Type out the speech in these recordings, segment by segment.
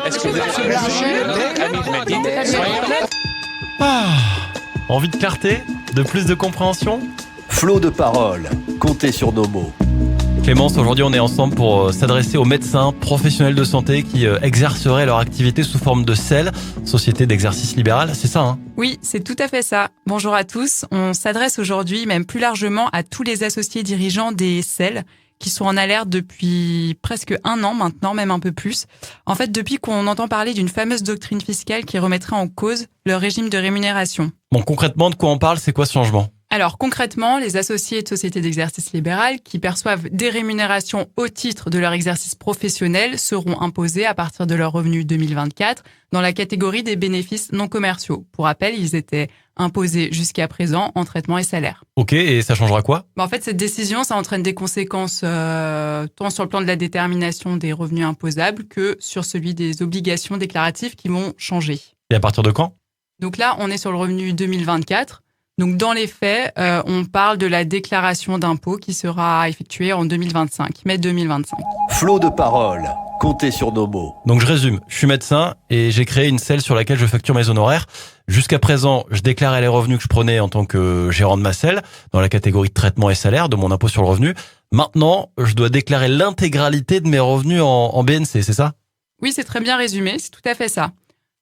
Est-ce que vous êtes Envie de clarté? De plus de compréhension? Flot de paroles, comptez sur nos mots. Clémence, aujourd'hui on est ensemble pour s'adresser aux médecins professionnels de santé qui exerceraient leur activité sous forme de SEL, Société d'exercice libéral, c'est ça hein? Oui, c'est tout à fait ça. Bonjour à tous. On s'adresse aujourd'hui, même plus largement, à tous les associés dirigeants des SEL qui sont en alerte depuis presque 1 an maintenant, même un peu plus. En fait, depuis qu'on entend parler d'une fameuse doctrine fiscale qui remettrait en cause leur régime de rémunération. Bon, concrètement, de quoi on parle? C'est quoi ce changement? Alors concrètement, les associés de sociétés d'exercice libéral qui perçoivent des rémunérations au titre de leur exercice professionnel seront imposés à partir de leur revenu 2024 dans la catégorie des bénéfices non commerciaux. Pour rappel, ils étaient imposés jusqu'à présent en traitement et salaire. Ok, et ça changera quoi? En fait, cette décision, ça entraîne des conséquences tant sur le plan de la détermination des revenus imposables que sur celui des obligations déclaratives qui vont changer. Et à partir de quand? Donc là, on est sur le revenu 2024. Donc dans les faits, on parle de la déclaration d'impôt qui sera effectuée en 2025, mai 2025. Flot de paroles, comptez sur nos mots. Donc je résume, je suis médecin et j'ai créé une SEL sur laquelle je facture mes honoraires. Jusqu'à présent, je déclarais les revenus que je prenais en tant que gérant de ma SEL dans la catégorie de traitement et salaire de mon impôt sur le revenu. Maintenant, je dois déclarer l'intégralité de mes revenus en BNC, c'est ça? Oui, c'est très bien résumé, c'est tout à fait ça.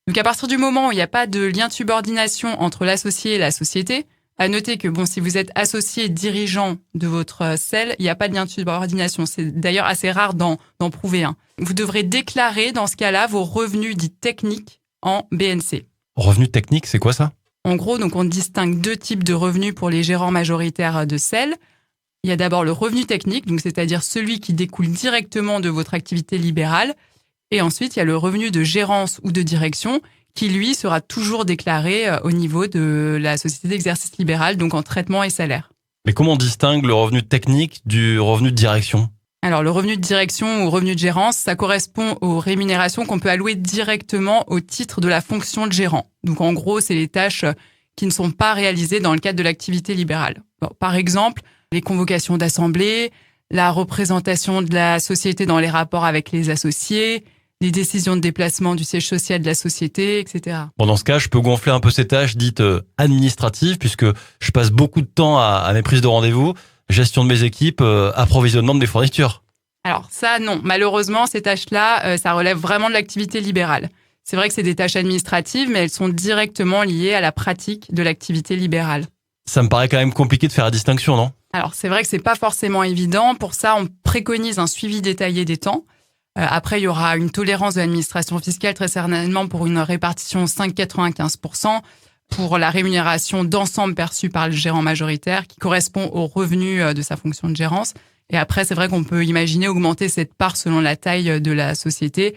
Donc à partir du moment où il n'y a pas de lien de subordination entre l'associé et la société, à noter que si vous êtes associé dirigeant de votre SEL, il n'y a pas de lien de subordination. C'est d'ailleurs assez rare d'en prouver un. Vous devrez déclarer dans ce cas-là vos revenus dits techniques en BNC. Revenus techniques, c'est quoi ça? En gros, donc on distingue 2 types de revenus pour les gérants majoritaires de SEL. Il y a d'abord le revenu technique, donc c'est-à-dire celui qui découle directement de votre activité libérale. Et ensuite, il y a le revenu de gérance ou de direction qui, lui, sera toujours déclaré au niveau de la société d'exercice libéral, donc en traitement et salaire. Mais comment on distingue le revenu technique du revenu de direction? Alors, le revenu de direction ou revenu de gérance, ça correspond aux rémunérations qu'on peut allouer directement au titre de la fonction de gérant. Donc, en gros, c'est les tâches qui ne sont pas réalisées dans le cadre de l'activité libérale. Par exemple, les convocations d'assemblée, la représentation de la société dans les rapports avec les associés, les décisions de déplacement du siège social de la société, etc. Bon, dans ce cas, je peux gonfler un peu ces tâches dites administratives puisque je passe beaucoup de temps à mes prises de rendez-vous, gestion de mes équipes, approvisionnement de mes fournitures. Alors ça, non. Malheureusement, ces tâches-là, ça relève vraiment de l'activité libérale. C'est vrai que c'est des tâches administratives, mais elles sont directement liées à la pratique de l'activité libérale. Ça me paraît quand même compliqué de faire la distinction, non? Alors, c'est vrai que c'est pas forcément évident. Pour ça, on préconise un suivi détaillé des temps. Après, il y aura une tolérance de l'administration fiscale très certainement pour une répartition 5,95% pour la rémunération d'ensemble perçue par le gérant majoritaire qui correspond au revenu de sa fonction de gérance. Et après, c'est vrai qu'on peut imaginer augmenter cette part selon la taille de la société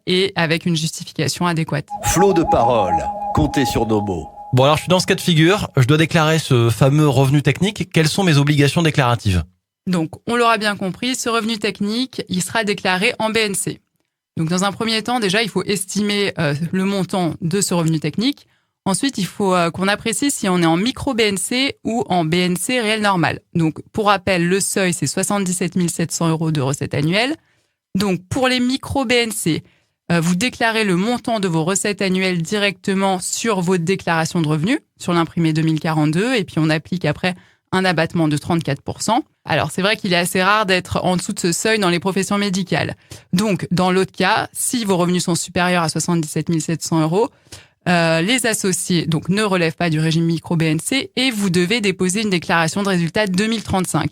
et avec une justification adéquate. Flot de paroles, comptez sur nos mots. Bon, alors je suis dans ce cas de figure, je dois déclarer ce fameux revenu technique. Quelles sont mes obligations déclaratives? Donc, on l'aura bien compris, ce revenu technique, il sera déclaré en BNC. Donc, dans un premier temps, déjà, il faut estimer le montant de ce revenu technique. Ensuite, il faut qu'on apprécie si on est en micro-BNC ou en BNC réel normal. Donc, pour rappel, le seuil, c'est 77 700 € de recettes annuelles. Donc, pour les micro-BNC, vous déclarez le montant de vos recettes annuelles directement sur votre déclaration de revenus, sur l'imprimé 2042, et puis on applique après un abattement de 34%. Alors, c'est vrai qu'il est assez rare d'être en dessous de ce seuil dans les professions médicales. Donc, dans l'autre cas, si vos revenus sont supérieurs à 77 700 €, les associés donc ne relèvent pas du régime micro-BNC et vous devez déposer une déclaration de résultat 2035.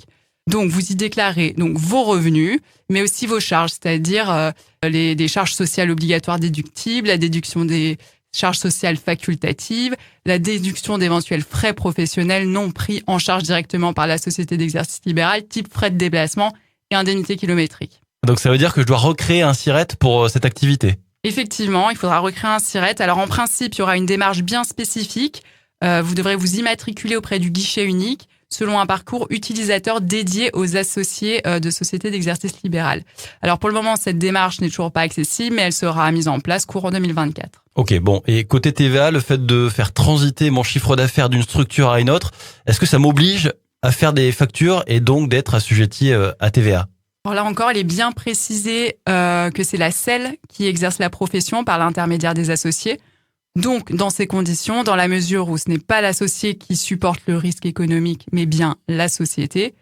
Donc, vous y déclarez donc vos revenus, mais aussi vos charges, c'est-à-dire des charges sociales obligatoires déductibles, la déduction des charges sociales facultatives, la déduction d'éventuels frais professionnels non pris en charge directement par la société d'exercice libéral, type frais de déplacement et indemnité kilométrique. Donc ça veut dire que je dois recréer un SIRET pour cette activité? Effectivement, il faudra recréer un SIRET. Alors en principe, il y aura une démarche bien spécifique. Vous devrez vous immatriculer auprès du guichet unique selon un parcours utilisateur dédié aux associés de sociétés d'exercice libéral. Alors pour le moment, cette démarche n'est toujours pas accessible, mais elle sera mise en place courant 2024. Ok, bon. Et côté TVA, le fait de faire transiter mon chiffre d'affaires d'une structure à une autre, est-ce que ça m'oblige à faire des factures et donc d'être assujetti à TVA? Alors là encore, il est bien précisé que c'est la SEL qui exerce la profession par l'intermédiaire des associés. Donc, dans ces conditions, dans la mesure où ce n'est pas l'associé qui supporte le risque économique, mais bien la société,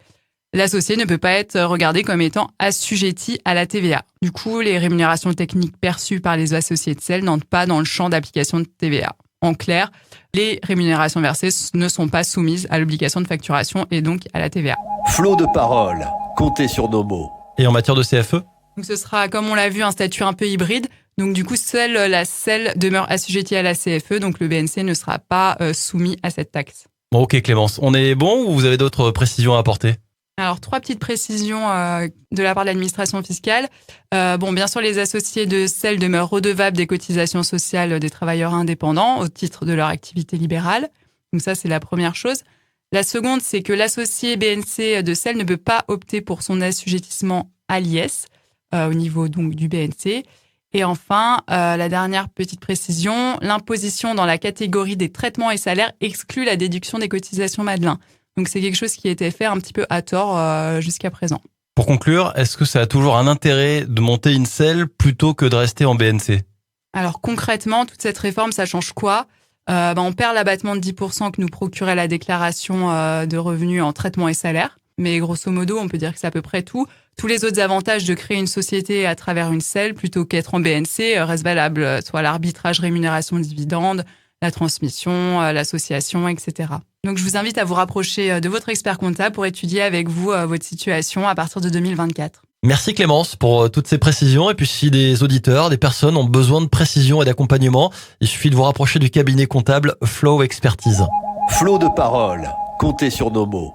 l'associé ne peut pas être regardé comme étant assujetti à la TVA. Du coup, les rémunérations techniques perçues par les associés de SEL n'entrent pas dans le champ d'application de TVA. En clair, les rémunérations versées ne sont pas soumises à l'obligation de facturation et donc à la TVA. Flot de parole. Comptez sur nos mots. Et en matière de CFE ? Donc ce sera, comme on l'a vu, un statut un peu hybride. Donc du coup, seule la SEL demeure assujettie à la CFE, donc le BNC ne sera pas soumis à cette taxe. Bon, ok Clémence, on est bon ou vous avez d'autres précisions à apporter ? Alors, 3 petites précisions de la part de l'administration fiscale. Bien sûr, les associés de SEL demeurent redevables des cotisations sociales des travailleurs indépendants au titre de leur activité libérale. Donc ça, c'est la première chose. La seconde, c'est que l'associé BNC de SEL ne peut pas opter pour son assujettissement à l'IS au niveau donc du BNC. Et enfin, la dernière petite précision, l'imposition dans la catégorie des traitements et salaires exclut la déduction des cotisations Madelin. Donc c'est quelque chose qui a été fait un petit peu à tort jusqu'à présent. Pour conclure, est-ce que ça a toujours un intérêt de monter une SEL plutôt que de rester en BNC ? Alors concrètement, toute cette réforme, ça change quoi ? On perd l'abattement de 10% que nous procurait la déclaration de revenus en traitement et salaire. Mais grosso modo, on peut dire que c'est à peu près tout. Tous les autres avantages de créer une société à travers une SEL plutôt qu'être en BNC restent valables, soit l'arbitrage rémunération dividende, la transmission, l'association, etc. Donc je vous invite à vous rapprocher de votre expert comptable pour étudier avec vous votre situation à partir de 2024. Merci Clémence pour toutes ces précisions. Et puis si des auditeurs, des personnes ont besoin de précision et d'accompagnement, il suffit de vous rapprocher du cabinet comptable Flow Expertise. Flot de parole. Comptez sur nos mots.